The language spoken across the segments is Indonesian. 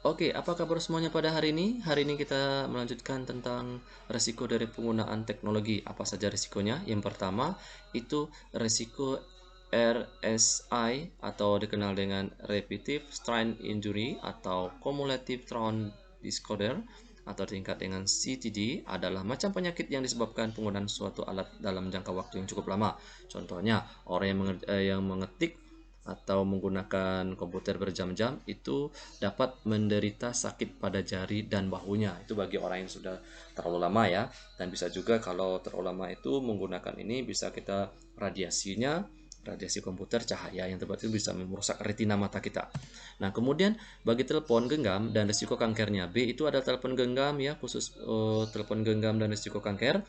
Oke, apa kabar semuanya pada hari ini? Hari ini kita melanjutkan tentang resiko dari penggunaan teknologi. Apa saja risikonya? Yang pertama, itu resiko RSI atau dikenal dengan Repetitive Strain Injury atau Cumulative Trauma Disorder atau tingkat dengan CTD adalah macam penyakit yang disebabkan penggunaan suatu alat dalam jangka waktu yang cukup lama. Contohnya, orang yang mengetik atau menggunakan komputer berjam-jam itu dapat menderita sakit pada jari dan bahunya. Itu bagi orang yang sudah terlalu lama ya. Dan bisa juga kalau terlalu lama itu menggunakan ini bisa kita radiasi komputer cahaya yang tepat itu bisa merusak retina mata kita. Nah, kemudian bagi telepon genggam dan risiko kankernya. B itu ada telepon genggam ya, khusus telepon genggam dan risiko kanker.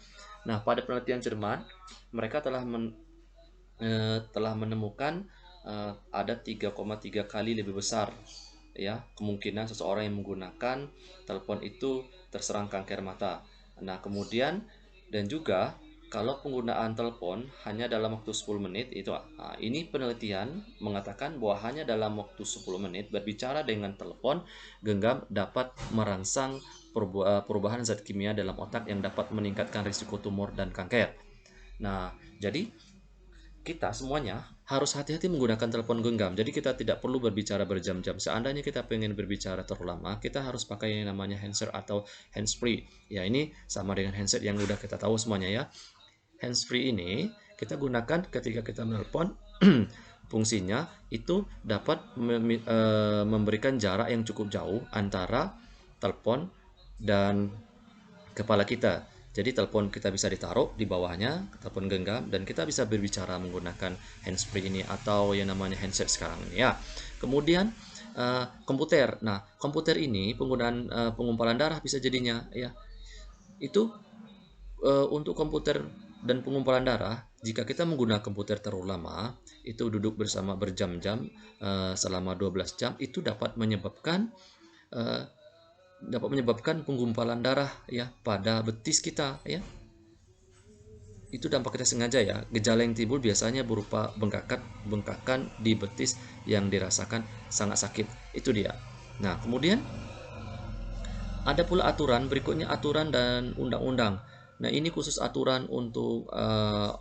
Nah, pada penelitian Jerman, mereka telah menemukan ada 3,3 kali lebih besar ya kemungkinan seseorang yang menggunakan telepon itu terserang kanker mata. Nah, kemudian dan juga kalau penggunaan telepon hanya dalam waktu 10 menit itu ini penelitian mengatakan bahwa hanya dalam waktu 10 menit berbicara dengan telepon genggam dapat merangsang perubahan zat kimia dalam otak yang dapat meningkatkan risiko tumor dan kanker. Nah, jadi kita semuanya harus hati-hati menggunakan telepon genggam. Jadi kita tidak perlu berbicara berjam-jam. Seandainya kita pengen berbicara terlalu lama, kita harus pakai yang namanya handset atau handsfree. Ya, ini sama dengan handset yang udah kita tahu semuanya ya. Handsfree ini kita gunakan ketika kita menelpon. Fungsinya itu dapat memberikan jarak yang cukup jauh antara telepon dan kepala kita. Jadi telepon kita bisa ditaruh di bawahnya, telepon genggam, dan kita bisa berbicara menggunakan handsfree ini atau yang namanya handset sekarang ini ya. Kemudian komputer. Nah, komputer ini penggunaan pengumpalan darah bisa jadinya ya. Itu untuk komputer dan pengumpulan darah, jika kita menggunakan komputer terlalu lama, itu duduk bersama berjam-jam selama 12 jam itu eh, dapat menyebabkan penggumpalan darah ya pada betis kita ya. Itu dampak kita sengaja ya. Gejala yang timbul biasanya berupa bengkakan di betis yang dirasakan sangat sakit. Itu dia. Nah, kemudian ada pula aturan, berikutnya aturan dan undang-undang. Nah, ini khusus aturan untuk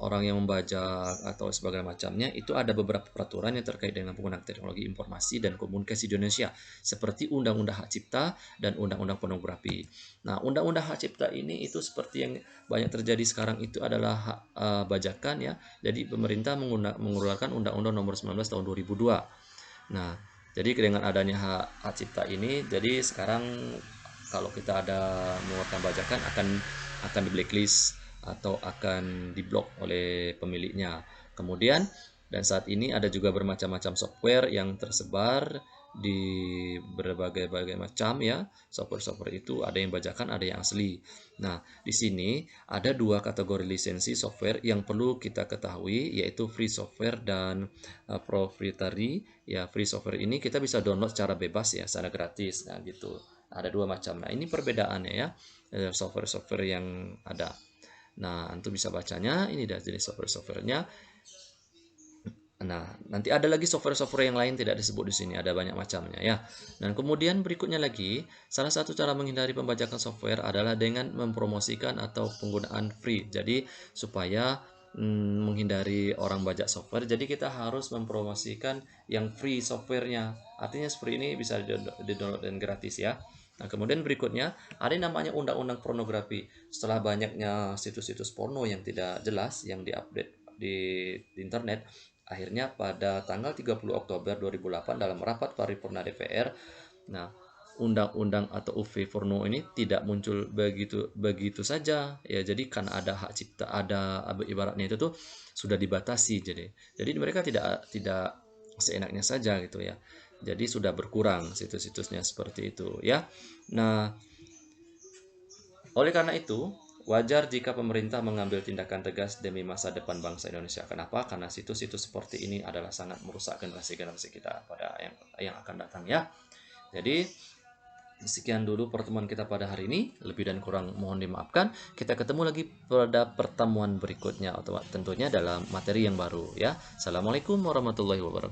orang yang membajak atau sebagainya macamnya. Itu ada beberapa peraturan yang terkait dengan penggunaan teknologi informasi dan komunikasi di Indonesia, seperti Undang-Undang Hak Cipta dan Undang-Undang Pornografi. Nah, Undang-Undang Hak Cipta ini itu seperti yang banyak terjadi sekarang itu adalah hak bajakan ya. Jadi pemerintah mengeluarkan Undang-Undang Nomor 19 tahun 2002. Nah, jadi dengan adanya hak cipta ini, jadi sekarang kalau kita ada mengeluarkan bajakan akan di blacklist atau akan diblok oleh pemiliknya. Kemudian dan saat ini ada juga bermacam-macam software yang tersebar di berbagai-bagai macam ya. Software-software itu ada yang bajakan, ada yang asli. Nah, di sini ada dua kategori lisensi software yang perlu kita ketahui, yaitu free software dan proprietary. Ya, free software ini kita bisa download secara bebas ya, secara gratis. Nah, gitu. Ada dua macam. Nah, ini perbedaannya ya, software-software yang ada. Nah, antum bisa bacanya. Ini dari software-softwarenya. Nah, nanti ada lagi software-software yang lain tidak disebut di sini, ada banyak macamnya ya. Dan kemudian berikutnya lagi, salah satu cara menghindari pembajakan software adalah dengan mempromosikan atau penggunaan free. Jadi supaya menghindari orang bajak software, jadi kita harus mempromosikan yang free softwarenya. Artinya free ini bisa di-download dan gratis ya. Nah, kemudian berikutnya ada yang namanya undang-undang pornografi. Setelah banyaknya situs-situs porno yang tidak jelas yang diupdate di internet, akhirnya pada tanggal 30 Oktober 2008 dalam rapat paripurna DPR, nah undang-undang atau UV porno ini tidak muncul begitu begitu saja ya. Jadi kan ada hak cipta, ada ibaratnya itu tuh sudah dibatasi. Jadi mereka tidak seenaknya saja gitu ya. Jadi sudah berkurang situs-situsnya seperti itu ya. Nah, oleh karena itu, wajar jika pemerintah mengambil tindakan tegas demi masa depan bangsa Indonesia. Kenapa? Karena situs-situs seperti ini adalah sangat merusak generasi-generasi kita pada yang akan datang ya. Jadi, sekian dulu pertemuan kita pada hari ini. Lebih dan kurang mohon dimaafkan. Kita ketemu lagi pada pertemuan berikutnya atau tentunya dalam materi yang baru ya. Assalamualaikum warahmatullahi wabarakatuh.